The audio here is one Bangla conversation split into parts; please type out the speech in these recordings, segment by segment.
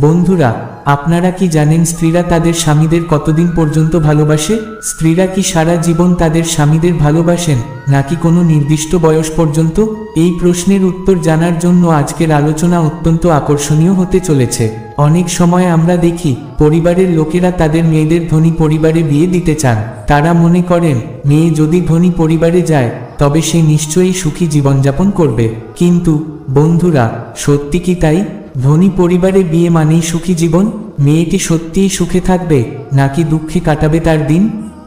বন্ধুরা, আপনারা কি জানেন স্ত্রীরা তাদের স্বামীদের কতদিন পর্যন্ত ভালোবাসে? স্ত্রীরা কি সারা জীবন তাদের স্বামীদের ভালোবাসেন, নাকি কোনো নির্দিষ্ট বয়স পর্যন্ত? এই প্রশ্নের উত্তর জানার জন্য আজকের আলোচনা অত্যন্ত আকর্ষণীয় হতে চলেছে। অনেক সময় আমরা দেখি পরিবারের লোকেরা তাদের মেয়েদের ধনী পরিবারে বিয়ে দিতে চান। তারা মনে করেন মেয়ে যদি ধনী পরিবারে যায় তবে সে নিশ্চয়ই সুখী জীবনযাপন করবে। কিন্তু বন্ধুরা, সত্যি কি তাই? ধনী পরিবারে বিয়ে মানেই সুখী জীবন? মেয়েটি সত্যিই সুখে থাকবে, নাকি দুঃখে কাটাবে তার দিন?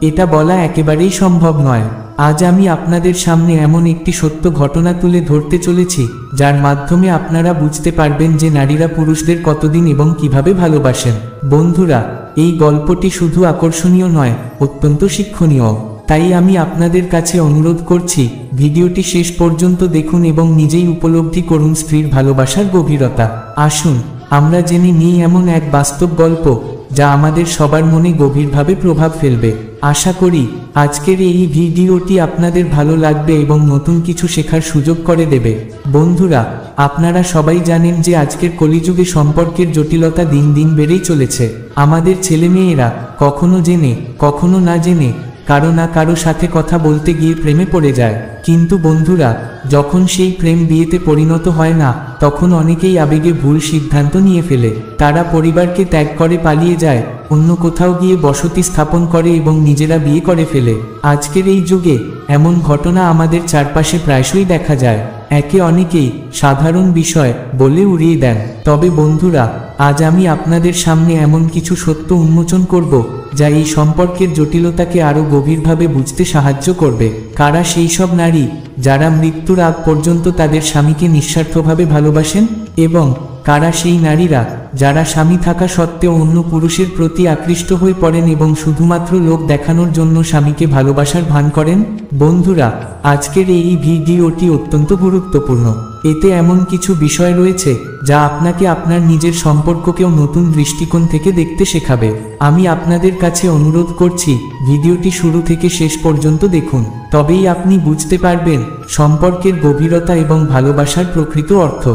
এটা বলা একেবারেই সম্ভব নয়। আজ আমি আপনাদের সামনে এমন একটি সত্য ঘটনা তুলে ধরতে চলেছি, যার মাধ্যমে আপনারা বুঝতে পারবেন যে নারীরা পুরুষদের কতদিন এবং কিভাবে ভালোবাসেন। বন্ধুরা, এই গল্পটি শুধু আকর্ষণীয় নয়, অত্যন্ত শিক্ষণীয়। তাই আমি আপনাদের কাছে অনুরোধ করছি, ভিডিওটি শেষ পর্যন্ত দেখুন এবং নিজেই উপলব্ধি করুন স্ত্রীর ভালোবাসার গভীরতা। আসুন আমরা জেনে নিই এমন এক বাস্তব গল্প যা আমাদের সবার মনে গভীরভাবে প্রভাব ফেলবে। আশা করি আজকের এই ভিডিওটি আপনাদের ভালো লাগবে এবং নতুন কিছু শেখার সুযোগ করে দেবে। বন্ধুরা, আপনারা সবাই জানেন যে আজকের কলিযুগে সম্পর্কের জটিলতা দিন দিন বেড়েই চলেছে। আমাদের ছেলেমেয়েরা কখনো জেনে কখনো না জেনে কারো না কারো সাথে কথা বলতে গিয়ে প্রেমে পড়ে যায়। কিন্তু বন্ধুরা, যখন সেই প্রেম বিয়েতে পরিণত হয় না, তখন অনেকেই আবেগে ভুল সিদ্ধান্ত নিয়ে ফেলে। তারা পরিবারকে ত্যাগ করে পালিয়ে যায়, অন্য কোথাও গিয়ে বসতি স্থাপন করে এবং নিজেরা বিয়ে করে ফেলে। আজকের এই যুগে এমন ঘটনা আমাদের চারপাশে প্রায়শই দেখা যায়। একে অনেকেই সাধারণ বিষয় বলে উড়িয়ে দেন। তবে বন্ধুরা, আজ আমি আপনাদের সামনে এমন কিছু সত্য উন্মোচন করব যা এই সম্পর্কের জটিলতাকে আরও গভীরভাবে বুঝতে সাহায্য করবে। কারা সেই সব নারী যারা মৃত্যুর আগ পর্যন্ত তাদের স্বামীকে নিঃস্বার্থভাবে ভালোবাসেন, এবং কারা সেই নারীরা যারা স্বামী থাকা সত্ত্বেও অন্য পুরুষের প্রতি আকৃষ্ট হয়ে পড়েন এবং শুধুমাত্র লোক দেখানোর জন্য স্বামীকে ভালোবাসার ভান করেন? বন্ধুরা, আজকের এই ভিডিওটি অত্যন্ত গুরুত্বপূর্ণ। এতে এমন কিছু বিষয় রয়েছে যা আপনাকে আপনার নিজের সম্পর্ককেও নতুন দৃষ্টিকোণ থেকে দেখতে শেখাবে। আমি আপনাদের কাছে অনুরোধ করছি, ভিডিওটি শুরু থেকে শেষ পর্যন্ত দেখুন। তবেই আপনি বুঝতে পারবেন সম্পর্কের গভীরতা এবং ভালোবাসার প্রকৃত অর্থ।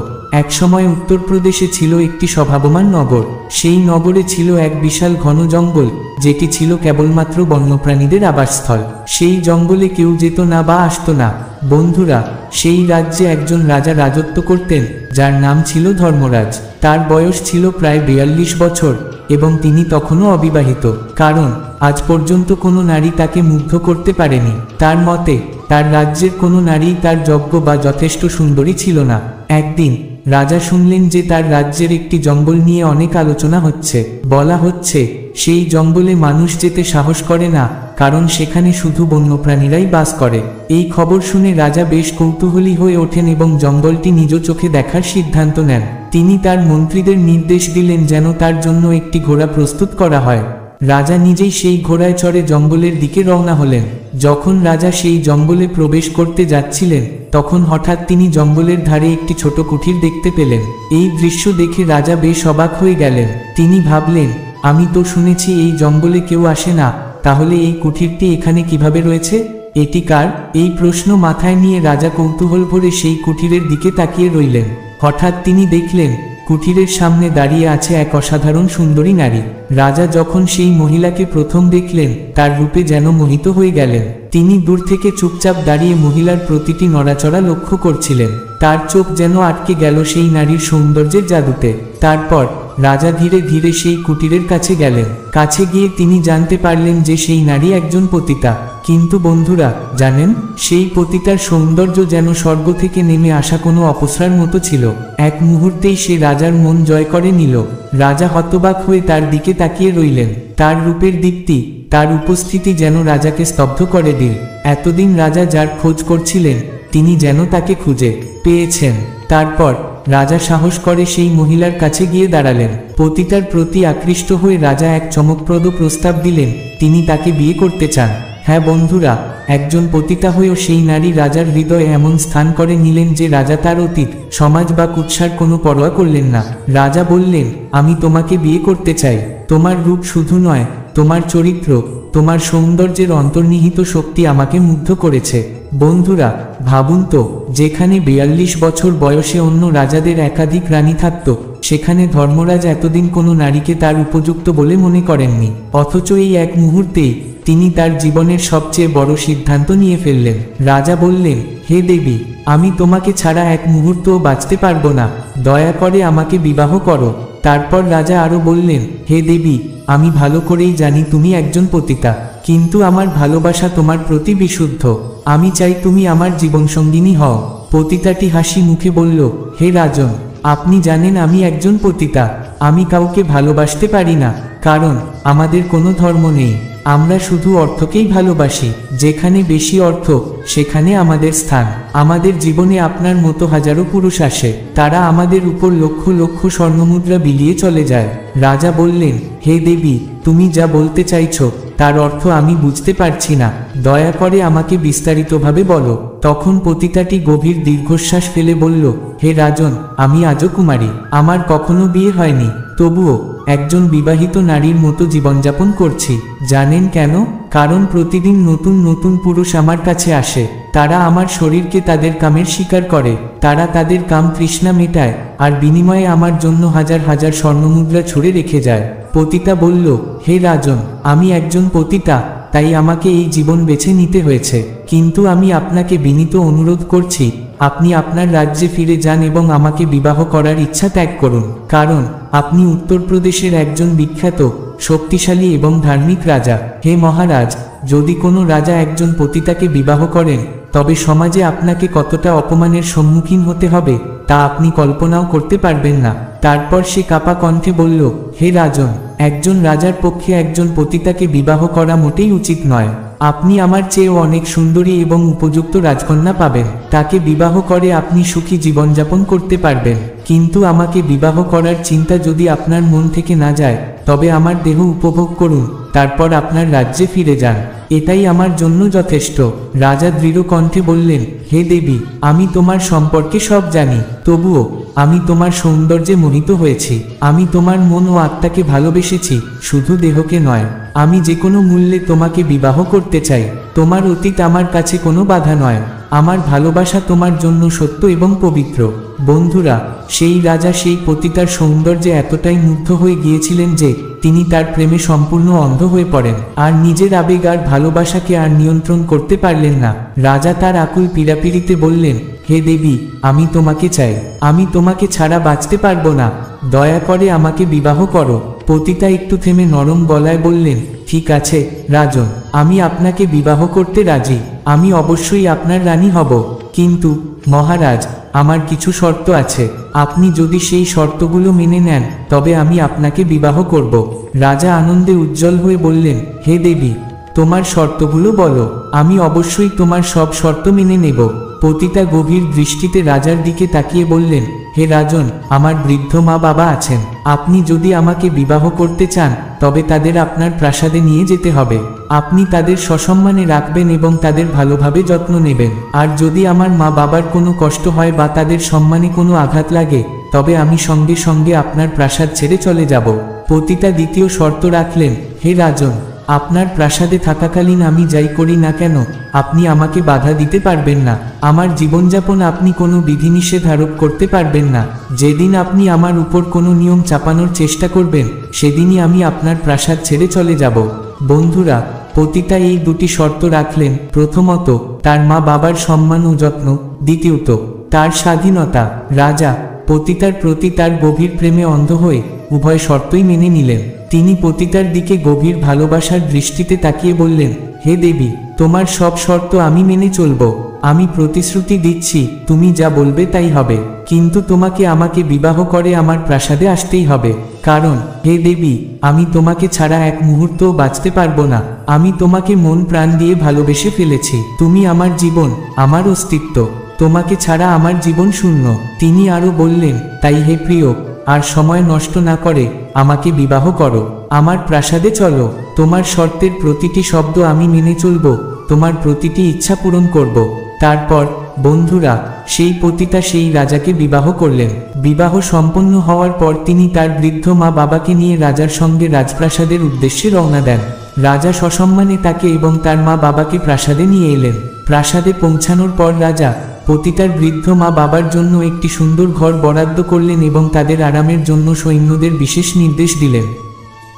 একসময় উত্তরপ্রদেশে ছিল একটি স্বভাবমান নগর। সেই নগরে ছিল এক বিশাল ঘন জঙ্গল, যেটি ছিল কেবলমাত্র বন্যপ্রাণীদের আবাসস্থল। সেই জঙ্গলে কেউ যেত না বা আসতো না। বন্ধুরা, সেই রাজ্যে একজন রাজা রাজত্ব করতেন, যার নাম ছিল ধর্মরাজ। তার বয়স ছিল প্রায় 42 বছর এবং তিনি তখনও অবিবাহিত, কারণ আজ পর্যন্ত কোনো নারী তাকে মুগ্ধ করতে পারেনি। তার মতে তার রাজ্যের কোনো নারী তার যোগ্য বা যথেষ্ট সুন্দরী ছিল না। একদিন রাজা শুনলেন যে তার রাজ্যের একটি জঙ্গল নিয়ে অনেক আলোচনা হচ্ছে। বলা হচ্ছে সেই জঙ্গলে মানুষ যেতে সাহস করে না, কারণ সেখানে শুধু বন্যপ্রাণীরাই বাস করে। এই খবর শুনে রাজা বেশ কৌতূহলী হয়ে ওঠেন এবং জঙ্গলটি নিজ চোখে দেখার সিদ্ধান্ত নেন। তিনি তার মন্ত্রীদের নির্দেশ দিলেন যেন তার জন্য একটি ঘোড়া প্রস্তুত করা হয়। রাজা নিজেই সেই ঘোড়ায় চড়ে জঙ্গলের দিকে রওনা হলেন। যখন রাজা সেই জঙ্গলে প্রবেশ করতে যাচ্ছিলেন, তখন হঠাৎ তিনি জঙ্গলের ধারে একটি ছোট কুঠির দেখতে পেলেন। এই দৃশ্য দেখে রাজা বেশ অবাক হয়ে গেলেন। তিনি ভাবলেন, আমি তো শুনেছি এই জঙ্গলে কেউ আসে না, তাহলে এই কুঠিরটি এখানে কিভাবে রয়েছে? এটি কার? এই প্রশ্ন মাথায় নিয়ে রাজা কৌতূহল ভরে সেই কুঠিরের দিকে তাকিয়ে রইলেন। হঠাৎ তিনি দেখলেন কুঠিরের সামনে দাঁড়িয়ে আছে এক অসাধারণ সুন্দরী নারী। রাজা যখন সেই মহিলাকে প্রথম দেখলেন, তার রূপে যেন মোহিত হয়ে গেলেন। তিনি দূর থেকে চুপচাপ দাঁড়িয়ে মহিলার প্রতিটি নড়াচড়া লক্ষ্য করছিলেন। তার চোখ যেন আটকে গেল সেই নারীর সৌন্দর্যের জাদুতে। তারপর রাজা ধীরে ধীরে সেই কুটিরের কাছে গেলেন। কাছে গিয়ে তিনি জানতে পারলেন যে সেই নারী একজন পতিতা। কিন্তু বন্ধুরা, জানেন, সেই পতিতার সৌন্দর্য যেন স্বর্গ থেকে নেমে আসা কোনো অপসরার মতো ছিল। এক মুহূর্তেই সে রাজার মন জয় করে নিল। রাজা হতবাক হয়ে তার দিকে তাকিয়ে রইলেন। তার রূপের দীপ্তি, তার উপস্থিতি যেন রাজাকে স্তব্ধ করে দিল। এতদিন রাজা যার খোঁজ করছিলেন, তিনি যেন তাকে খুঁজে পেয়েছেন। তারপর রাজা সাহস করে সেই মহিলার কাছে গিয়ে দাঁড়ালেন। পতিতার প্রতি আকৃষ্ট হয়ে রাজা এক চমকপ্রদ প্রস্তাব দিলেন, তিনি তাকে বিয়ে করতে চান। হ্যাঁ বন্ধুরা, একজন পতিতা হয়েও সেই নারী রাজার হৃদয়ে এমন স্থান করে নিলেন যে রাজা তার অতীত, সমাজ বা কুৎসার কোনো পরোয়া করলেন না। রাজা বললেন, আমি তোমাকে বিয়ে করতে চাই। তোমার রূপ শুধু নয়, তোমার চরিত্র, তোমার সৌন্দর্যের অন্তর্নিহিত শক্তি আমাকে মুগ্ধ করেছে। বন্ধুরা, ভাবুন তো, যেখানে 42 বছর বয়সে অন্য রাজাদের একাধিক রানী থাকত, সেখানে ধর্মরাজ এতদিন কোনো নারীকে তার উপযুক্ত বলে মনে করেননি, অথচ এই এক মুহূর্তেই তিনি তার জীবনের সবচেয়ে বড় সিদ্ধান্ত নিয়ে ফেললেন। রাজা বললেন, হে দেবী, আমি তোমাকে ছাড়া এক মুহূর্তও বাঁচতে পারবো না, দয়া করে আমাকে বিবাহ করো। তারপর রাজা আরো বললেন, হে দেবী, আমি ভালো করেই জানি তুমি একজন পতিতা, কিন্তু আমার ভালোবাসা তোমার প্রতি বিশুদ্ধ। আমি চাই তুমি আমার জীবনসঙ্গিনী হও। পতিতাটি হাসি মুখে বলল, হে রাজন, আপনি জানেন আমি একজন পতিতা, আমি কাউকে ভালোবাসতে পারি না, কারণ আমাদের কোনো ধর্ম নেই। আমরা শুধু অর্থকেই ভালোবাসি, যেখানে বেশি অর্থ সেখানে আমাদের স্থান। আমাদের জীবনে আপনার মতো হাজারো পুরুষ আসে, তারা আমাদের উপর লক্ষ লক্ষ স্বর্ণমুদ্রা বিলিয়ে চলে যায়। রাজা বললেন, হে দেবী, তুমি যা বলতে চাইছো তার অর্থ আমি বুঝতে পারছি না, দয়া করে আমাকে বিস্তারিতভাবে বলো। তখন পতিতাটি গভীর দীর্ঘশ্বাস ফেলে বলল, হে রাজন, আমি আজও কুমারী, আমার কখনো বিয়ে হয়নি, তবুও একজন বিবাহিত নারীর মতো জীবনযাপন করছি। জানেন কেন? কারণ প্রতিদিন নতুন নতুন পুরুষ আমার কাছে আসে, তারা আমার শরীরকে তাদের কামের শিকার করে, তারা তাদের কাম তৃষ্ণা মেটায়, আর বিনিময়ে আমার জন্য হাজার হাজার স্বর্ণমুদ্রা ছুঁড়ে রেখে যায়। পতিতা বলল, হে রাজন, আমি একজন পতিতা, তাই আমাকে এই জীবন বেছে নিতে হয়েছে, কিন্তু আমি আপনাকে বিনীত অনুরোধ করছি, আপনি আপনার রাজ্যে ফিরে যান এবং আমাকে বিবাহ করার ইচ্ছা ত্যাগ করুন, কারণ আপনি উত্তরপ্রদেশের একজন বিখ্যাত, শক্তিশালী এবং ধার্মিক রাজা। হে মহারাজ, যদি কোনো রাজা একজন পতিতাকে বিবাহ করেন, তবে সমাজে আপনাকে কতটা অপমানের সম্মুখীন হতে হবে তা আপনি কল্পনাও করতে পারবেন না। তারপর সে কাপা কণ্ঠে বলল, হে রাজন, একজন রাজার পক্ষে একজন পতিতাকে বিবাহ করা মোটেই উচিত নয়। আপনি আমার চেয়েও অনেক সুন্দরী এবং উপযুক্ত রাজকন্যা পাবেন, তাকে বিবাহ করে আপনি সুখী জীবনযাপন করতে পারবেন, কিন্তু আমাকে বিবাহ করার চিন্তা যদি আপনার মন থেকে না যায়, তবে আমার দেহ উপভোগ করুন, তারপর আপনার রাজ্যে ফিরে যান, এটাই আমার জন্য যথেষ্ট। রাজা দৃঢ় কণ্ঠে বললেন, হে দেবী, আমি তোমার সম্পর্কে সব জানি, তবুও আমি তোমার সৌন্দর্যে মোহিত হয়েছি, আমি তোমার মন ও আত্মাকে ভালোবেসেছি, শুধু দেহকে নয়। আমি যে কোনো মূল্যে তোমাকে বিবাহ করতে চাই, তোমার অতীত আমার কাছে কোনো বাধা নয়, আমার ভালোবাসা তোমার জন্য সত্য এবং পবিত্র। বন্ধুরা, সেই রাজা সেই পতিতার সৌন্দর্যে এতটাই মুগ্ধ হয়ে গিয়েছিলেন যে তিনি তার প্রেমে সম্পূর্ণ অন্ধ হয়ে পড়েন, আর নিজের আবেগ আর ভালোবাসাকে আর নিয়ন্ত্রণ করতে পারলেন না। রাজা তার আকুল পীড়াপিড়িতে বললেন, হে দেবী, আমি তোমাকে চাই, আমি তোমাকে ছাড়া বাঁচতে পারবো না, দয়া করে আমাকে বিবাহ করো। পতিতা একটু থেমে নরম গলায় বললেন, ঠিক আছে রাজন, আমি আপনাকে বিবাহ করতে রাজি, আমি অবশ্যই আপনার রানী হব, কিন্তু মহারাজ, আমার কিছু শর্ত আছে, আপনি যদি সেই শর্তগুলো মেনে নেন, তবে আমি আপনাকে বিবাহ করব। রাজা আনন্দে উজ্জ্বল হয়ে বললেন, হে দেবী, তোমার শর্তগুলো বলো, আমি অবশ্যই তোমার সব শর্ত মেনে নেব। পতিতা গভীর দৃষ্টিতে রাজার দিকে তাকিয়ে বললেন, হে রাজন, আমার বৃদ্ধ মা বাবা আছেন, আপনি যদি আমাকে বিবাহ করতে চান, তবে তাদের আপনার প্রাসাদে নিয়ে যেতে হবে, আপনি তাদের সসম্মানে রাখবেন এবং তাদের ভালোভাবে যত্ন নেবেন, আর যদি আমার মা বাবার কোনো কষ্ট হয় বা তাদের সম্মানে কোনো আঘাত লাগে, তবে আমি সঙ্গে সঙ্গে আপনার প্রাসাদ ছেড়ে চলে যাব। পতিতা দ্বিতীয় শর্ত রাখলেন, হে রাজন, আপনার প্রাসাদে থাকাকালীন আমি যাই করি না কেন, আপনি আমাকে বাধা দিতে পারবেন না, আমার জীবনযাপন আপনি কোনো বিধিনিষেধ আরোপ করতে পারবেন না, যেদিন আপনি আমার উপর কোনো নিয়ম চাপানোর চেষ্টা করবেন, সেদিনই আমি আপনার প্রাসাদ ছেড়ে চলে যাব। বন্ধুরা, পতিতা এই দুটি শর্ত রাখলেন, প্রথমত তার মা বাবার সম্মান ও যত্ন, দ্বিতীয়ত তার স্বাধীনতা। রাজা পতিতার প্রতি তার গভীর প্রেমে অন্ধ হয়ে উভয় শর্তই মেনে নিলেন। তিনি পতিতার দিকে গভীর ভালোবাসার দৃষ্টিতে তাকিয়ে বললেন, হে দেবী, তোমার সব শর্ত আমি মেনে চলব, আমি প্রতিশ্রুতি দিচ্ছি তুমি যা বলবে তাই হবে, কিন্তু তোমাকে আমাকে বিবাহ করে আমার প্রাসাদে আসতেই হবে, কারণ হে দেবী, আমি তোমাকে ছাড়া এক মুহূর্তও বাঁচতে পারবো না, আমি তোমাকে মন প্রাণ দিয়ে ভালোবেসে ফেলেছি, তুমি আমার জীবন, আমার অস্তিত্ব, তোমাকে ছাড়া আমার জীবন শূন্য। তিনি আরো বললেন, তাই হে প্রিয়, আর সময় নষ্ট না করে আমাকে বিবাহ করো, আমার প্রাসাদে চলো, তোমার শর্তের প্রতিটি শব্দ আমি মেনে চলব, তোমার প্রতিটি ইচ্ছা পূরণ করব। তারপর বন্ধুরা, সেই পতিতা সেই রাজাকে বিবাহ করলেন। বিবাহ সম্পন্ন হওয়ার পর তিনি তার বৃদ্ধ মা বাবাকে নিয়ে রাজার সঙ্গে রাজপ্রাসাদের উদ্দেশ্যে রওনা দেন। রাজা সসম্মানে তাকে এবং তার মা বাবাকে প্রাসাদে নিয়ে এলেন। প্রাসাদে পৌঁছানোর পর রাজা পতিতার বৃদ্ধ মা বাবার জন্য একটি সুন্দর ঘর বরাদ্দ করলেন এবং তাদের আরামের জন্য সৈন্যদের বিশেষ নির্দেশ দিলেন।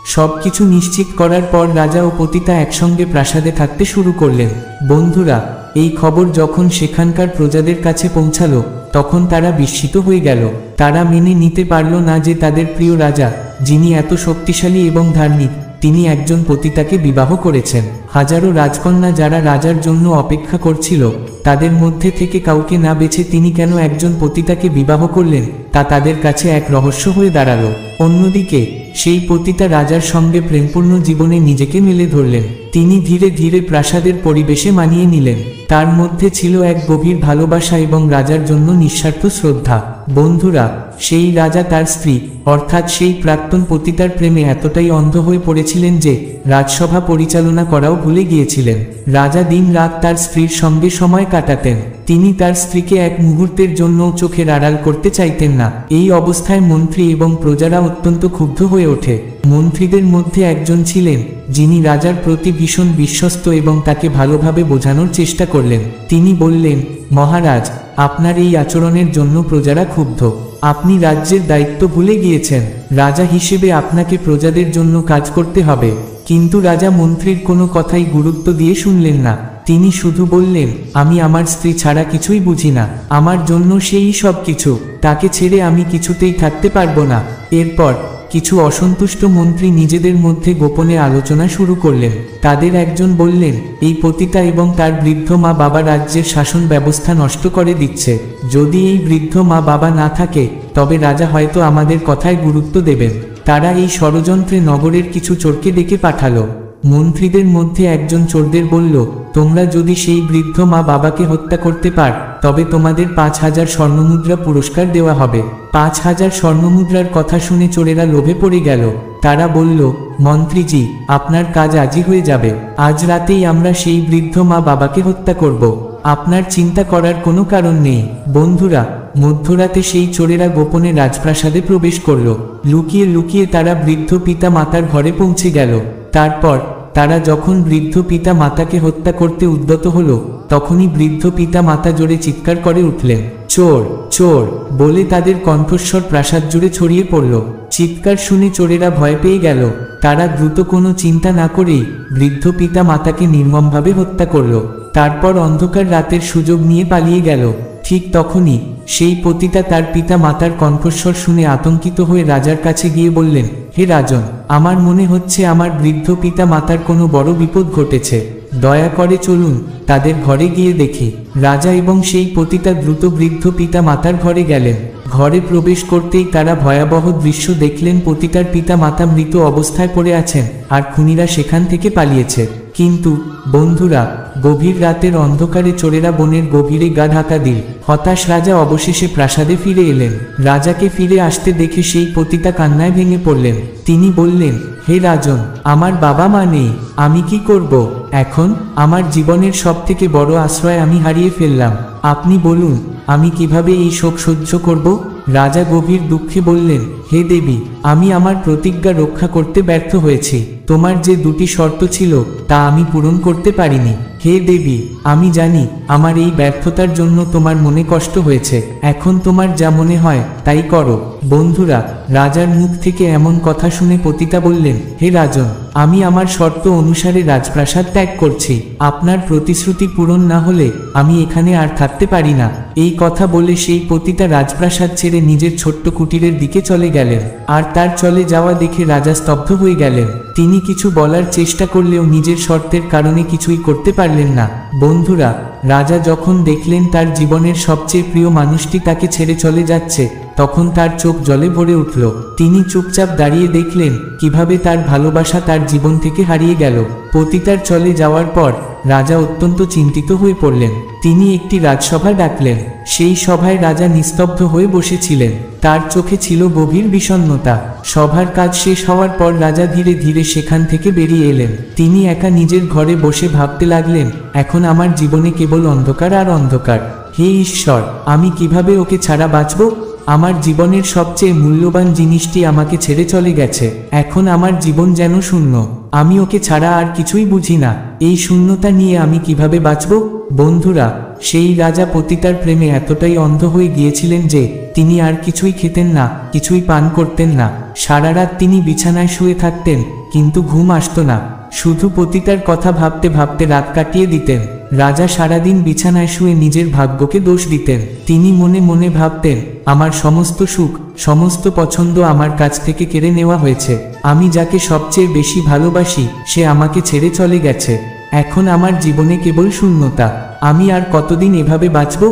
সবকিছু নিশ্চিত করার পর রাজা ও পতিতা একসঙ্গে প্রাসাদে থাকতে শুরু করলেন। বন্ধুরা, এই খবর যখন সেখানকার প্রজাদের কাছে পৌঁছালো তখন তারা বিস্মিত হয়ে গেল। তারা মেনে নিতে পারল না যে তাদের প্রিয় রাজা, যিনি এত শক্তিশালী এবং ধার্মিক, তিনি একজন পতিতাকে বিবাহ করেছেন। হাজারো রাজকন্যা যারা রাজার জন্য অপেক্ষা করছিল, তাদের মধ্যে থেকে কাউকে না বেছে তিনি কেন একজন পতিতাকে বিবাহ করলেন তা তাদের কাছে এক রহস্য হয়ে দাঁড়ালো। অন্যদিকে সেই পতিতা রাজার সঙ্গে প্রেমপূর্ণ জীবনে নিজেকে মেলে ধরলেন। তিনি ধীরে ধীরে প্রাসাদের পরিবেশে মানিয়ে নিলেন। তার মধ্যে ছিল এক গভীর ভালোবাসা এবং রাজার জন্য নিঃস্বার্থ শ্রদ্ধা। বন্ধুরা, সেই রাজা তার স্ত্রী অর্থাৎ সেই প্রাক্তন পতিতার প্রেমে এতটাই অন্ধ হয়ে পড়েছিলেন যে রাজসভা পরিচালনা করাও ভুলে গিয়েছিলেন। রাজা দিন রাত তার স্ত্রীর সঙ্গে সময় কাটাতেন। তিনি তার স্ত্রীকে এক মুহূর্তের জন্য চোখের আড়াল করতে চাইতেন না। এই অবস্থায় মন্ত্রী এবং প্রজারা অত্যন্ত ক্ষুব্ধ হয়ে ওঠে। মন্ত্রীদের মধ্যে একজন ছিলেন যিনি রাজার প্রতি ভীষণ বিশ্বস্ত এবং তাকে ভালোভাবে বোঝানোর চেষ্টা করলেন। তিনি বললেন, মহারাজ, আপনার এই আচরণের জন্য প্রজারা ক্ষুব্ধ। আপনি রাজ্যের দায়িত্ব ভুলে গিয়েছেন। রাজা হিসেবে আপনাকে প্রজাদের জন্য কাজ করতে হবে। কিন্তু রাজা মন্ত্রীর কোনো কথাই গুরুত্ব দিয়ে শুনলেন না। তিনি শুধু বললেন, আমি আমার স্ত্রী ছাড়া কিছুই বুঝি না। আমার জন্য সেই সব কিছু। তাকে ছেড়ে আমি কিছুতেই থাকতে পারবো না। এরপর কিছু অসন্তুষ্ট মন্ত্রী নিজেদের মধ্যে গোপনে আলোচনা শুরু করলেন। তাদের একজন বললেন, এই পতিতা এবং তার বৃদ্ধ মা বাবা রাজ্যের শাসন ব্যবস্থা নষ্ট করে দিচ্ছে। যদি এই বৃদ্ধ মা বাবা না থাকে তবে রাজা হয়তো আমাদের কথায় গুরুত্ব দেবেন। তারা এই ষড়যন্ত্রে নগরের কিছু চোরকে ডেকে পাঠালো। মন্ত্রীদের মধ্যে একজন চোরদের বলল, তোমরা যদি সেই বৃদ্ধ মা বাবাকে হত্যা করতে পার তবে তোমাদের 5000 স্বর্ণমুদ্রা পুরস্কার দেওয়া হবে। 5000 স্বর্ণমুদ্রার কথা শুনে চোরেরা লোভে পড়ে গেল। তারা বলল, মন্ত্রীজি, আপনার কাজ আজই হয়ে যাবে। আজ রাতেই আমরা সেই বৃদ্ধ মা বাবাকে হত্যা করব। আপনার চিন্তা করার কোনো কারণ নেই। বন্ধুরা, মধ্যরাতে সেই চোরেরা গোপনে রাজপ্রাসাদে প্রবেশ করল। লুকিয়ে লুকিয়ে তারা বৃদ্ধ পিতা মাতার ঘরে পৌঁছে গেল। তারপর তারা যখন বৃদ্ধ পিতা মাতাকে হত্যা করতে উদ্যত হলো তখনই বৃদ্ধ পিতা মাতা জোরে চিৎকার করে উঠলেন, চোর, চোর বলে তাদের কণ্ঠস্বর প্রাসাদ জুড়ে ছড়িয়ে পড়ল। চিৎকার শুনে চোরেরা ভয় পেয়ে গেল। তারা দ্রুত কোনো চিন্তা না করেই বৃদ্ধ পিতা মাতাকে নির্মমভাবে হত্যা করল। তারপর অন্ধকার রাতের সুযোগ নিয়ে পালিয়ে গেল। ঠিক তখনই সেই পতিতা তার পিতা মাতার কণ্ঠস্বর শুনে আতঙ্কিত হয়ে রাজার কাছে গিয়ে বললেন, হে রাজন, আমার মনে হচ্ছে আমার বৃদ্ধ পিতা মাতার কোনো বড় বিপদ ঘটেছে। দয়া করে চলুন তাদের ঘরে গিয়ে দেখি। রাজা এবং সেই পতিতা দ্রুত বৃদ্ধ পিতা মাতার ঘরে গেলেন। ঘরে প্রবেশ করতেই তারা ভয়াবহ দৃশ্য দেখলেন। পতিতার পিতা মাতা মৃত অবস্থায় পড়ে আছেন আর খুনিরা সেখান থেকে পালিয়েছে। কিন্তু বন্ধুরা, গভীর রাতের অন্ধকারে চোরেরা বনের গভীরে গা ঢাকা দিল। হতাশ রাজা অবশেষে প্রাসাদে ফিরে এলেন। রাজাকে ফিরে আসতে দেখে সেই পতিতা কান্নায় ভেঙে পড়লেন। তিনি বললেন, হে রাজন, আমার বাবা মা নেই, আমি কি করব এখন? আমার জীবনের সবথেকে বড় আশ্রয় আমি হারিয়ে ফেললাম। আপনি বলুন, আমি কিভাবে এই শোক সহ্য করব? রাজা গভীর দুঃখে বললেন, হে দেবী, আমি আমার প্রতিজ্ঞা রক্ষা করতে ব্যর্থ হয়েছি। তোমার যে দুটি শর্ত ছিল তা আমি পূরণ করতে পারিনি। হে দেবী, আমি জানি আমার এই ব্যর্থতার জন্য তোমার মনে কষ্ট হয়েছে। এখন তোমার যা মনে হয় তাই করো। বন্ধুরা, রাজার মুখ থেকে এমন কথা শুনে পতিতা বললেন, হে রাজন, আমি আমার শর্ত অনুসারে রাজপ্রাসাদ ত্যাগ করছি। আপনার প্রতিশ্রুতি পূরণ না হলে আমি এখানে আর থাকতে পারি না। এই কথা বলে সেই পতিতা রাজপ্রাসাদ ছেড়ে নিজের ছোট্ট কুটিরের দিকে চলে গেলেন। আর তার চলে যাওয়া দেখে রাজা স্তব্ধ হয়ে গেলেন। তিনি কিছু বলার চেষ্টা করলেও নিজের শর্তের কারণে কিছুই করতে পারলেন না। বন্ধুরা, রাজা যখন দেখলেন তার জীবনের সবচেয়ে প্রিয় মানুষটি তাকে ছেড়ে চলে যাচ্ছে তখন তার চোখ জলে ভরে উঠল। তিনি চুপচাপ দাঁড়িয়ে দেখলেন কিভাবে তার ভালোবাসা তার জীবন থেকে হারিয়ে গেল। পতিতার চলে যাওয়ার পর রাজা অত্যন্ত চিন্তিত হয়ে পড়লেন। তিনি একটি রাজসভা ডাকলেন। সেই সভায় রাজা নিস্তব্ধ হয়ে বসেছিলেন। তার চোখে ছিল গভীর বিষণ্ণতা। সভার কাজ শেষ হওয়ার পর রাজা ধীরে ধীরে সেখান থেকে বেরিয়ে এলেন। তিনি একা নিজের ঘরে বসে ভাবতে লাগলেন, এখন আমার জীবনে কেবল অন্ধকার আর অন্ধকার। হে ঈশ্বর, আমি কিভাবে ওকে ছাড়া বাঁচব? আমার জীবনের সবচেয়ে মূল্যবান জিনিসটি আমাকে ছেড়ে চলে গেছে। এখন আমার জীবন যেন শূন্য। আমি ওকে ছাড়া আর কিছুই বুঝি না। এই শূন্যতা নিয়ে আমি কিভাবে বাঁচব? বন্ধুরা, সেই রাজা পতিতার প্রেমে এতটাই অন্ধ হয়ে গিয়েছিলেন যে তিনি আর কিছুই খেতেন না, কিছুই পান করতেন না। সারা রাত তিনি বিছানায় শুয়ে থাকতেন, কিন্তু ঘুম আসতো না। শুধু পতিতার কথা ভাবতে ভাবতে রাত কাটিয়ে দিতেন। রাজা সারাদিন বিছানায় শুয়ে নিজের ভাগ্যকে দোষ দিতেন। তিনি মনে মনে ভাবতেন, আমার সমস্ত সুখ, সমস্ত পছন্দ আমার কাছ থেকে কেড়ে নেওয়া হয়েছে। আমি যাকে সবচেয়ে বেশি ভালোবাসি সে আমাকে ছেড়ে চলে গেছে। এখন আমার জীবনে কেবল শূন্যতা। আমি আর কতদিন এভাবে বাঁচব?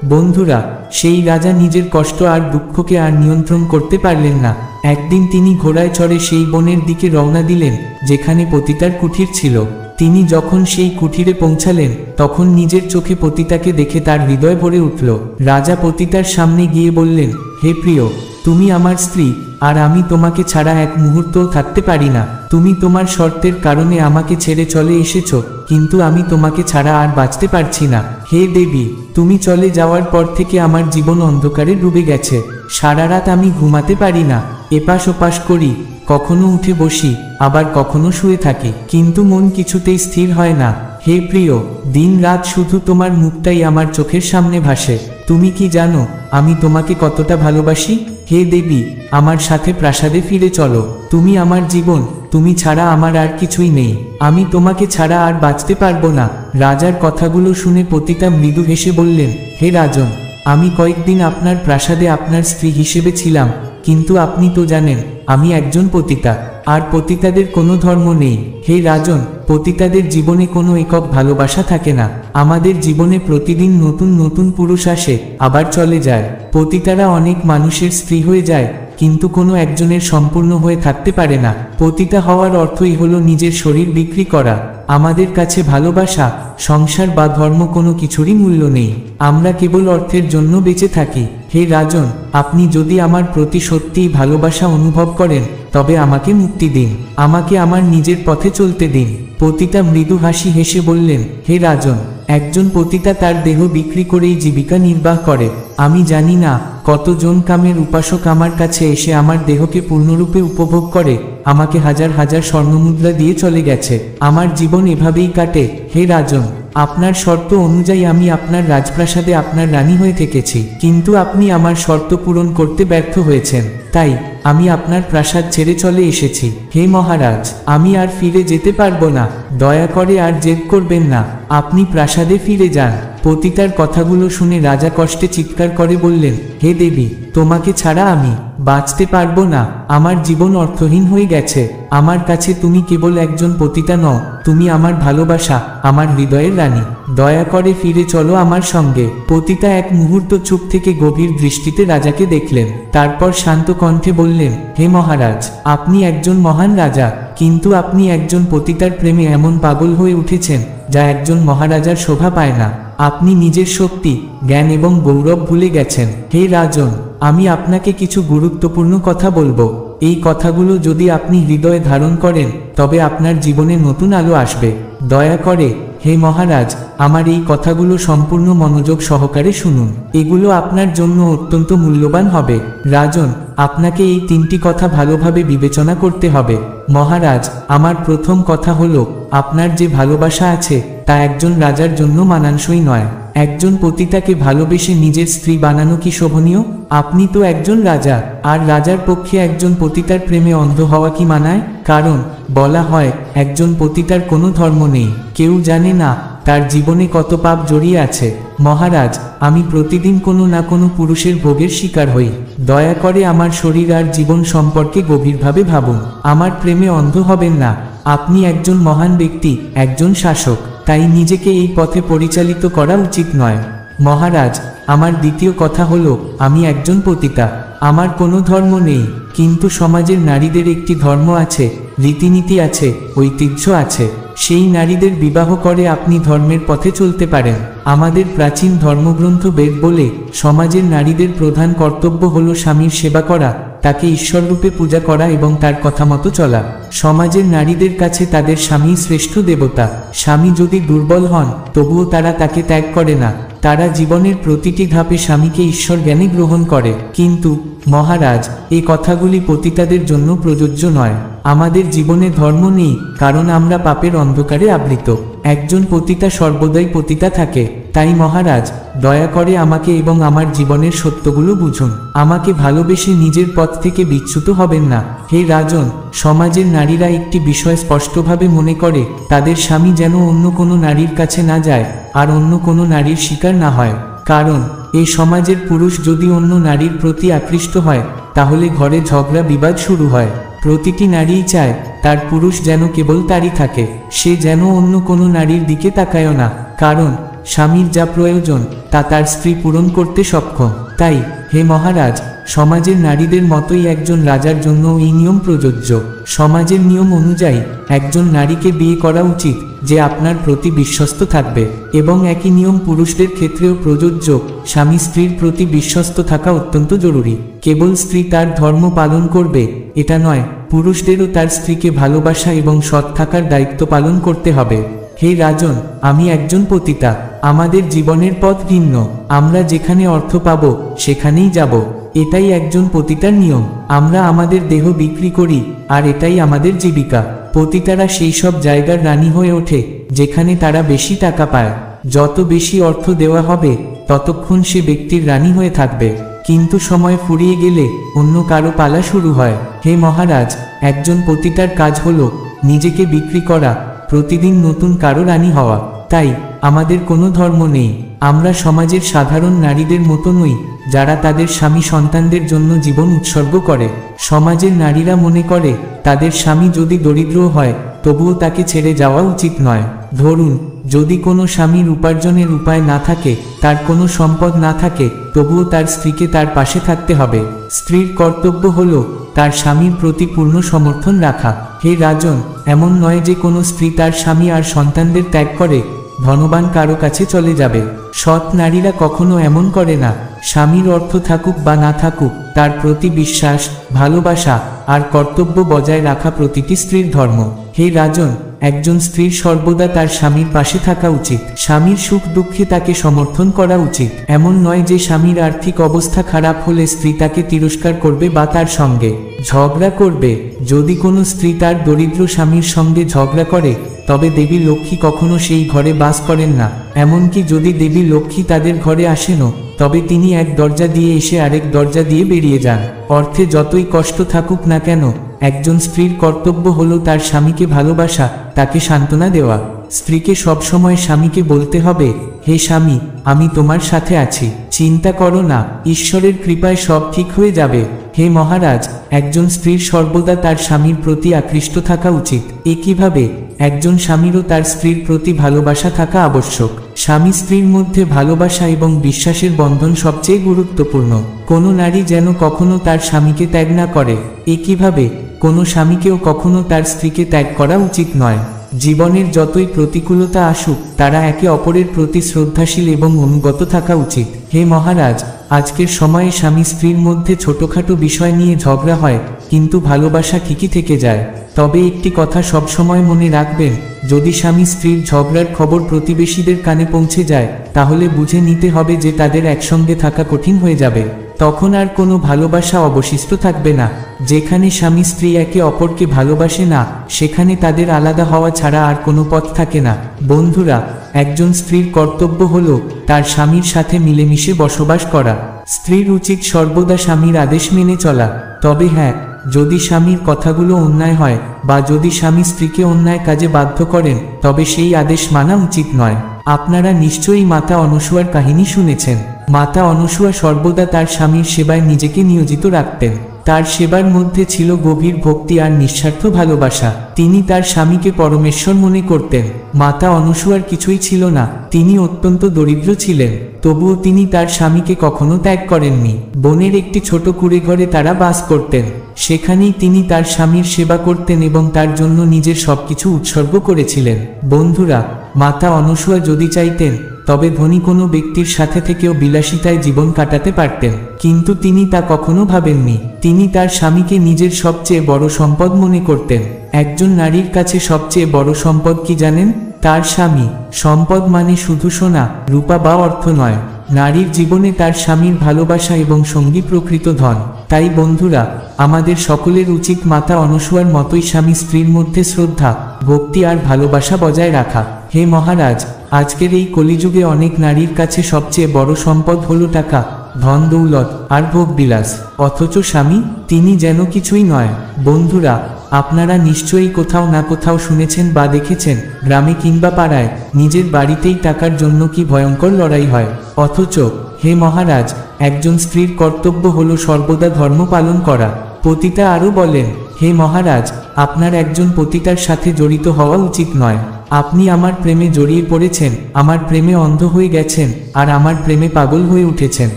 বন্ধুরা, সেই রাজা নিজের কষ্ট আর দুঃখকে আর নিয়ন্ত্রণ করতে পারলেন না। একদিন তিনি ঘোড়ায় চড়ে সেই বনের দিকে রওনা দিলেন যেখানে পতিতার কুঠির ছিল। তিনি যখন সেই কুঠিরে পৌঁছালেন তখন নিজের চোখে পতিতাকে দেখে তার হৃদয় ভরে উঠল। রাজা পতিতার সামনে গিয়ে বললেন, হে প্রিয়, তুমি আমার স্ত্রী, আর আমি তোমাকে ছাড়া এক মুহূর্তও থাকতে পারি না। তুমি তোমার শর্তের কারণে আমাকে ছেড়ে চলে এসেছো, কিন্তু আমি তোমাকে ছাড়া আর বাঁচতে পারছি না। হে দেবী, তুমি চলে যাওয়ার পর থেকে আমার জীবন অন্ধকারে ডুবে গেছে। সারা রাত আমি ঘুমাতে পারি না, এপাশ ওপাশ করি, কখনো উঠে বসি, আবার কখনো শুয়ে থাকি, কিন্তু মন কিছুতেই স্থির হয় না। হে প্রিয়, দিন রাত শুধু তোমার মুখটাই আমার চোখের সামনে ভাসে। তুমি কি জানো আমি তোমাকে কতটা ভালোবাসি? হে দেবী, আমার সাথে প্রাসাদে ফিরে চলো। তুমি আমার জীবন, তুমি ছাড়া আমার আর কিছুই নেই। আমি তোমাকে ছাড়া আর বাঁচতে পারবো না। রাজার কথাগুলো শুনে পতিতা মৃদু হেসে বললেন, হে রাজন, আমি কয়েকদিন আপনার প্রাসাদে আপনার স্ত্রী হিসেবে ছিলাম, কিন্তু আপনি তো জানেন আমি একজন পতিতা, আর পতিতাদের কোনো ধর্ম নেই। হে রাজন, পতিতাদের জীবনে কোনো একক ভালোবাসা থাকে না। আমাদের জীবনে প্রতিদিন নতুন নতুন পুরুষ আসে, আবার চলে যায়। পতিতারা অনেক মানুষের স্ত্রী হয়ে যায়, কিন্তু কোনো একজনের সম্পূর্ণ হয়ে থাকতে পারে না। পতিতা হওয়ার অর্থই হলো নিজের শরীর বিক্রি করা। আমাদের কাছে ভালোবাসা, সংসার বা ধর্ম কোনো কিছুরই মূল্য নেই। আমরা কেবল অর্থের জন্য বেঁচে থাকি। হে রাজন, আপনি যদি আমার প্রতি সত্যিই ভালোবাসা অনুভব করেন তবে আমাকে মুক্তি দিন, আমাকে আমার নিজের পথে চলতে দিন। পতিতা মৃদু হাসি হেসে বললেন, হে রাজন, একজন পতিতা তার দেহ বিক্রি করেই জীবিকা নির্বাহ করে। আমি জানি না কতজন কামের উপাসক আমার কাছে এসে আমার দেহকে পূর্ণরূপে উপভোগ করে, আমাকে হাজার হাজার স্বর্ণমুদ্রা দিয়ে চলে গেছে। আমার জীবন এভাবেই কাটে। হে রাজন, আপনার শর্ত অনুযায়ী আমি আপনার রাজপ্রাসাদে আপনার রানী হয়ে থেকেছি, কিন্তু আপনি আমার শর্ত পূরণ করতে ব্যর্থ হয়েছেন। তাই আমি আপনার প্রাসাদ ছেড়ে চলে এসেছি। হে মহারাজ, আমি আর ফিরে যেতে পারবো না। দয়া করে আর জেদ করবেন না, আপনি প্রাসাদে ফিরে যান। পতিতার কথাগুলো শুনে রাজা কষ্টে চিৎকার করে বললেন, হে দেবী, তোমাকে ছাড়া আমি বাঁচতে পারবো না। আমার জীবন অর্থহীন হয়ে গেছে। আমার কাছে তুমি কেবল একজন পতিতা নও, তুমি আমার ভালোবাসা, আমার হৃদয়ের রানী। দয়া করে ফিরে চলো আমার সঙ্গে। পতিতা এক মুহূর্ত চুপ থেকে গভীর দৃষ্টিতে রাজাকে দেখলেন, তারপর শান্ত কণ্ঠে বললেন, হে মহারাজ, আপনি একজন মহান রাজা, কিন্তু আপনি একজন পতিতার প্রেমে এমন পাগল হয়ে উঠেছেন যা একজন মহারাজার শোভা পায় না। আপনি নিজের শক্তি, জ্ঞান এবং গৌরব ভুলে গেছেন। হে রাজন, আমি আপনাকে কিছু গুরুত্বপূর্ণ কথা বলবো। এই কথাগুলো যদি আপনি হৃদয়ে ধারণ করেন তবে আপনার জীবনে নতুন আলো আসবে। দয়া করে হে মহারাজ, আমার এই কথাগুলো সম্পূর্ণ মনোযোগ সহকারে শুনুন। এগুলো আপনার জন্য অত্যন্ত মূল্যবান হবে। রাজন, আপনাকে এই তিনটি কথা ভালোভাবে বিবেচনা করতে হবে। মহারাজ, আমার প্রথম কথা হলো, আপনার যে ভালোবাসা আছে তা একজন রাজার জন্য মানানসই নয়। একজন পতিতাকে ভালোবেসে নিজের স্ত্রী বানানো কি শোভনীয়? আপনি তো একজন রাজা, আর রাজার পক্ষে একজন পতিতার প্রেমে অন্ধ হওয়া কি মানায়? কারণ বলা হয় একজন পতিতার কোনো ধর্ম নেই। কেউ জানে না তার জীবনে কত পাপ জড়িয়ে আছে। মহারাজ, আমি প্রতিদিন কোনো না কোনো পুরুষের ভোগের শিকার হই। দয়া করে আমার শরীর আর জীবন সম্পর্কে গভীরভাবে ভাবুন। আমার প্রেমে অন্ধ হবেন না। আপনি একজন মহান ব্যক্তি, একজন শাসক, তাই নিজেকে এই পথে পরিচালিত করা উচিত নয়। মহারাজ, আমার দ্বিতীয় কথা হলো, আমি একজন পতিতা। আমার কোনো ধর্ম নেই, কিন্তু সমাজের নারীদের একটি ধর্ম আছে, রীতিনীতি আছে, ঐতিহ্য আছে। সেই নারীদের বিবাহ করে আপনি ধর্মের পথে চলতে পারেন। আমাদের প্রাচীন ধর্মগ্রন্থ বেদ বলে সমাজের নারীদের প্রধান কর্তব্য হলো স্বামীর সেবা করা, তাকে ঈশ্বররূপে পূজা করা এবং তার কথা মতো চলা। সমাজের নারীদের কাছে তাদের স্বামী শ্রেষ্ঠ দেবতা। স্বামী যদি দুর্বল হন তবুও তারা তাকে ত্যাগ করে না, তারা জীবনের প্রতিটি ধাপে স্বামীকে ঈশ্বর জ্ঞানে গ্রহণ করে। কিন্তু মহারাজ, এই কথাগুলি পতিতাদের জন্য প্রযোজ্য নয়। আমাদের জীবনে ধর্ম নেই, কারণ আমরা পাপের অন্ধকারে আবৃত। একজন পতিতা সর্বদাই পতিতা থাকে। তাই মহারাজ, দয়া করে আমাকে এবং আমার জীবনের সত্যগুলো বুঝুন। আমাকে ভালোবেসে নিজের পথ থেকে বিচ্যুত হবেন না। হে রাজন, সমাজের নারীরা একটি বিষয় স্পষ্টভাবে মনে করে, তাদের স্বামী যেন অন্য কোনো নারীর কাছে না যায় আর অন্য কোনো নারীর শিকার না হয়। কারণ এই সমাজের পুরুষ যদি অন্য নারীর প্রতি আকৃষ্ট হয়, তাহলে ঘরে ঝগড়া বিবাদ শুরু হয়। প্রতিটি নারীই চায় তার পুরুষ যেন কেবল তারই থাকে, সে যেন অন্য কোনো নারীর দিকে তাকায় না। কারণ স্বামীর যা প্রয়োজন তা তার স্ত্রী পূরণ করতে সক্ষম। তাই হে মহারাজ, সমাজের নারীদের মতোই একজন রাজার জন্য এই নিয়ম প্রযোজ্য। সমাজের নিয়ম অনুযায়ী একজন নারীকে বিয়ে করা উচিত যে আপনার প্রতি বিশ্বস্ত থাকবে, এবং একই নিয়ম পুরুষদের ক্ষেত্রেও প্রযোজ্য। স্বামী স্ত্রীর প্রতি বিশ্বস্ত থাকা অত্যন্ত জরুরি। কেবল স্ত্রী তার ধর্ম পালন করবে এটা নয়, পুরুষদেরও তার স্ত্রীকে ভালোবাসা এবং সৎ থাকার দায়িত্ব পালন করতে হবে। হে রাজন, আমি একজন পতিতা। আমাদের জীবনের পথ ভিন্ন। আমরা যেখানে অর্থ পাব সেখানেই যাব। এটাই একজন পতিতার নিয়ম। আমরা আমাদের দেহ বিক্রি করি, আর এটাই আমাদের জীবিকা। পতিতারা সেই সব জায়গার রানী হয়ে ওঠে যেখানে তারা বেশি টাকা পায়। যত বেশি অর্থ দেওয়া হবে ততক্ষণ সে ব্যক্তির রানী হয়ে থাকবে। কিন্তু সময় ফুরিয়ে গেলে অন্য কারো পালা শুরু হয়। হে মহারাজ, একজন পতিতার কাজ হলো নিজেকে বিক্রি করা, প্রতিদিন নতুন কারো রানী হওয়া। তাই আমাদের কোনো ধর্ম নেই। আমরা সমাজের সাধারণ নারীদের মতো নই যারা তাদের স্বামী সন্তানদের জন্য জীবন উৎসর্গ করে। সমাজের নারীরা মনে করে তাদের স্বামী যদি দরিদ্র হয় তবুও তাকে ছেড়ে যাওয়া উচিত নয়। ধরুন, যদি কোনো স্বামীর উপার্জনের উপায় না থাকে, তার কোনো সম্পদ না থাকে, তবুও তার স্ত্রীকে তার পাশে থাকতে হবে। স্ত্রীর কর্তব্য হলো তার স্বামীর প্রতি পূর্ণ সমর্থন রাখা। হে রাজন, এমন নয় যে কোনো স্ত্রী তার স্বামী আর সন্তানদের ত্যাগ করে ধনবান কারো কাছে চলে যাবে। সৎ নারীরা কখনো এমন করে না। স্বামীর অর্থ থাকুক বা না থাকুক, তার প্রতি বিশ্বাস, ভালোবাসা আর কর্তব্য বজায় রাখা প্রতিটি স্ত্রীর ধর্ম। হে রাজন, একজন স্ত্রীর সর্বদা তার স্বামীর পাশে থাকা উচিত। স্বামীর সুখ দুঃখে তাকে সমর্থন করা উচিত। এমন নয় যে স্বামীর আর্থিক অবস্থা খারাপ হলে স্ত্রী তাকে তিরস্কার করবে বা তার সঙ্গে ঝগড়া করবে। যদি কোনো স্ত্রী তার দরিদ্র স্বামীর সঙ্গে ঝগড়া করে, তবে দেবী লক্ষ্মী কখনো সেই ঘরে বাস করেন না। এমনকি যদি দেবী লক্ষ্মী তাদের ঘরে আসেনও, তবে তিনি এক দরজা দিয়ে এসে আরেক দরজা দিয়ে বেরিয়ে যান। অর্থে যতই কষ্ট থাকুক না কেন, একজন স্ত্রীর কর্তব্য হলো তার স্বামীকে ভালোবাসা, তাকে সান্ত্বনা দেওয়া। স্ত্রীকে সবসময় স্বামীকে বলতে হবে, হে স্বামী, আমি তোমার সাথে আছি, চিন্তা করো না, ঈশ্বরের কৃপায় সব ঠিক হয়ে যাবে। হে মহারাজ, একজন স্ত্রীর সর্বদা তার স্বামীর প্রতি আকৃষ্ট থাকা উচিত। একইভাবে একজন স্বামীরও তার স্ত্রীর প্রতি ভালোবাসা থাকা আবশ্যক। স্বামী স্ত্রীর মধ্যে ভালোবাসা এবং বিশ্বাসের বন্ধন সবচেয়ে গুরুত্বপূর্ণ। কোনো নারী যেন কখনো তার স্বামীকে ত্যাগ না করে। একইভাবে কোনো স্বামীকেও কখনো তার স্ত্রীকে ত্যাগ করা উচিত নয়। জীবনের যতই প্রতিকূলতা আসুক, তারা একে অপরের প্রতি শ্রদ্ধাশীল এবং অনুগত থাকা উচিত। হে মহারাজ, আজকের সময়ে স্বামী স্ত্রীর মধ্যে ছোটখাটো বিষয় নিয়ে ঝগড়া হয়, কিন্তু ভালোবাসা ঠিকই থেকে যায়। তবে একটি কথা সবসময় মনে রাখবেন, যদি স্বামী স্ত্রীর ঝগড়ার খবর প্রতিবেশীদের কানে পৌঁছে যায়, তাহলে বুঝে নিতে হবে যে তাদের একসঙ্গে থাকা কঠিন হয়ে যাবে। তখন আর কোনো ভালোবাসা অবশিষ্ট থাকবে না। যেখানে স্বামী স্ত্রী একে অপরকে ভালোবাসে না, সেখানে তাদের আলাদা হওয়া ছাড়া আর কোনো পথ থাকে না। বন্ধুরা, একজন স্ত্রীর কর্তব্য হলো তার স্বামীর সাথে মিলেমিশে বসবাস করা। স্ত্রীর উচিত সর্বদা স্বামীর আদেশ মেনে চলা। তবে হ্যাঁ, যদি স্বামীর কথাগুলো অন্যায় হয় বা যদি স্বামী স্ত্রীকে অন্যায় কাজে বাধ্য করেন, তবে সেই আদেশ মানা উচিত নয়। আপনারা নিশ্চয়ই মাতা অনসূয়ার কাহিনী শুনেছেন। মাতা অনসূয়া সর্বদা তার স্বামীর সেবায় নিজেকে নিয়োজিত রাখতেন। তার সেবার মধ্যে ছিল গভীর ভক্তি আর নিঃস্বার্থ ভালোবাসা। তিনি তার স্বামীকে পরমেশ্বর মনে করতেন। মাতা অনসূয়ার কিছুই ছিল না, তিনি অত্যন্ত দরিদ্র ছিলেন। তবুও তিনি তার স্বামীকে কখনো ত্যাগ করেননি। বনের একটি ছোট কুঁড়ে ঘরে তারা বাস করতেন। সেখানেই তিনি তার স্বামীর সেবা করতেন এবং তার জন্য নিজের সবকিছু উৎসর্গ করেছিলেন। বন্ধুরা, মাতা অনসূয়া যদি চাইতেন, তবে ধনী কোনো ব্যক্তির সাথে থেকেও বিলাসিতায় জীবন কাটাতে পারতেন, কিন্তু তিনি তা কখনো ভাবেননি। তিনি তার স্বামীকে নিজের সবচেয়ে বড় সম্পদ মনে করতেন। একজন নারীর কাছে সবচেয়ে বড় সম্পদ কি জানেন? তার স্বামী। সম্পদ মানে শুধু সোনা, রূপা বা অর্থ নয়। নারীর জীবনে তার স্বামীর ভালোবাসা এবং সঙ্গী প্রকৃত ধন। তাই বন্ধুরা, আমাদের সকলের উচিত মাতা অনসূয়ার মতোই স্বামী স্ত্রীর মধ্যে শ্রদ্ধা, ভক্তি আর ভালোবাসা বজায় রাখা। হে মহারাজ, আজকের এই কলিযুগে অনেক নারীর কাছে সবচেয়ে বড় সম্পদ হলো টাকা, ধন দৌলত আর ভোগবিলাস। অথচ স্বামী, তিনি যেন কিছুই নয়। বন্ধুরা, আপনারা নিশ্চয়ই কোথাও না কোথাও শুনেছেন বা দেখেছেন, গ্রামে কিংবা পাড়ায় নিজের বাড়িতেই টাকার জন্য কি ভয়ঙ্কর লড়াই হয়। অথচ হে মহারাজ, একজন স্ত্রীর কর্তব্য হলো সর্বদা ধর্ম পালন করা। পতিতা আরও বলেন, হে মহারাজ, আপনার একজন পতিতার সাথে জড়িত হওয়া উচিত নয়। আপনি আমার প্রেমে জড়িয়ে পড়েছেন, আমার প্রেমে অন্ধ হয়ে গেছেন আর আমার প্রেমে পাগল হয়ে উঠেছেন।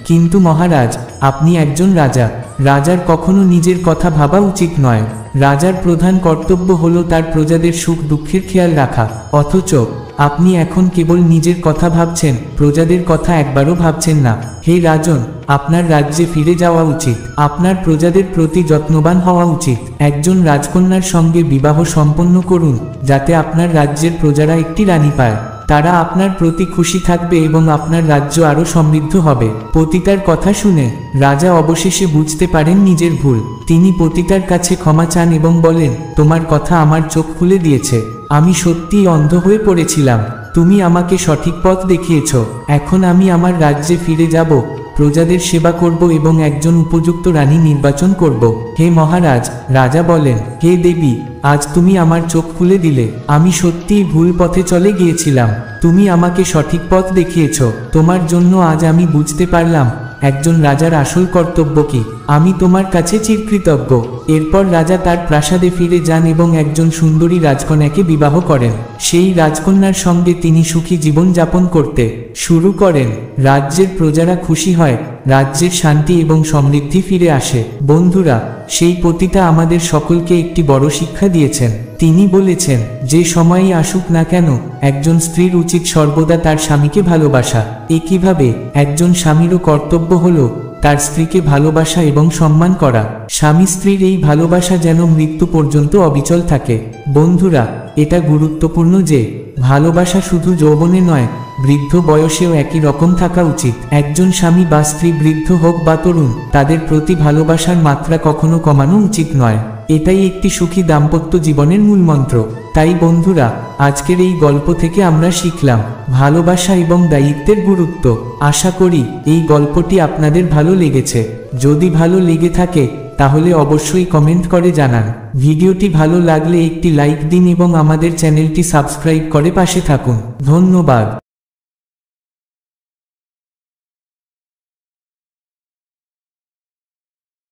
কিন্তু মহারাজ, আপনি একজন রাজা। রাজার কখনো নিজের কথা ভাবা উচিত নয়। রাজার প্রধান কর্তব্য হলো তার প্রজাদের সুখ দুঃখের খেয়াল রাখা। অথচ আপনি এখন কেবল নিজের কথা ভাবছেন, প্রজাদের কথা একবারও ভাবছেন না। হে রাজন, আপনার রাজ্যে ফিরে যাওয়া উচিত। আপনার প্রজাদের প্রতি যত্নবান হওয়া উচিত। একজন রাজকন্যার সঙ্গে বিবাহ সম্পন্ন করুন, যাতে আপনার রাজ্যের প্রজারা একটি রানী পায়। তারা আপনার প্রতি খুশি থাকবে এবং আপনার রাজ্য আরও সমৃদ্ধ হবে। পতিতার কথা শুনে রাজা অবশেষে বুঝতে পারেন নিজের ভুল। তিনি পতিতার কাছে ক্ষমা চান এবং বলেন, তোমার কথা আমার চোখ খুলে দিয়েছে। আমি সত্যিই অন্ধ হয়ে পড়েছিলাম। তুমি আমাকে সঠিক পথ দেখিয়েছ। এখন আমি আমার রাজ্যে ফিরে যাব, প্রজাদের সেবা করব এবং একজন উপযুক্ত রানী নির্বাচন করব। হে মহারাজ, রাজা বলেন, হে দেবী, আজ তুমি আমার চোখ খুলে দিলে। আমি সত্যিই ভুল পথে চলে গিয়েছিলাম। তুমি আমাকে সঠিক পথ দেখিয়েছ। তোমার জন্য আজ আমি বুঝতে পারলাম একজন রাজার আসল কর্তব্য কি। আমি তোমার কাছে চিরকৃতজ্ঞ। এরপর রাজা তার প্রাসাদে ফিরে যান এবং একজন সুন্দরী রাজকন্যাকে বিবাহ করেন। সেই রাজকন্যার সঙ্গে তিনি সুখী জীবন যাপন করতে শুরু করেন। রাজ্যের প্রজারা খুশি হয়, রাজ্যের শান্তি এবং সমৃদ্ধি ফিরে আসে। বন্ধুরা, সেই পতিতা আমাদের সকলকে একটি বড় শিক্ষা দিয়েছেন। তিনি বলেছেন, যে সময়ই আসুক না কেন, একজন স্ত্রীর উচিত সর্বদা তার স্বামীকে ভালোবাসা। একইভাবে একজন স্বামীরও কর্তব্য হল তার স্ত্রীকে ভালোবাসা এবং সম্মান করা। স্বামী স্ত্রীর এই ভালোবাসা যেন মৃত্যু পর্যন্ত অবিচল থাকে। বন্ধুরা, এটা গুরুত্বপূর্ণ যে ভালোবাসা শুধু যৌবনে নয়, বৃদ্ধ বয়সেও একই রকম থাকা উচিত। একজন স্বামী বা স্ত্রী বৃদ্ধ হোক বা তরুণ, তাদের প্রতি ভালোবাসার মাত্রা কখনো কমানো উচিত নয়। এটাই একটি সুখী দাম্পত্য জীবনের মূলমন্ত্র। তাই বন্ধুরা, আজকের এই গল্প থেকে আমরা শিখলাম ভালোবাসা এবং দায়িত্বের গুরুত্ব। আশা করি এই গল্পটি আপনাদের ভালো লেগেছে। যদি ভালো লেগে থাকে তাহলে অবশ্যই কমেন্ট করে জানান। ভিডিওটি ভালো লাগলে একটি লাইক দিন এবং আমাদের চ্যানেলটি সাবস্ক্রাইব করে পাশে থাকুন। ধন্যবাদ।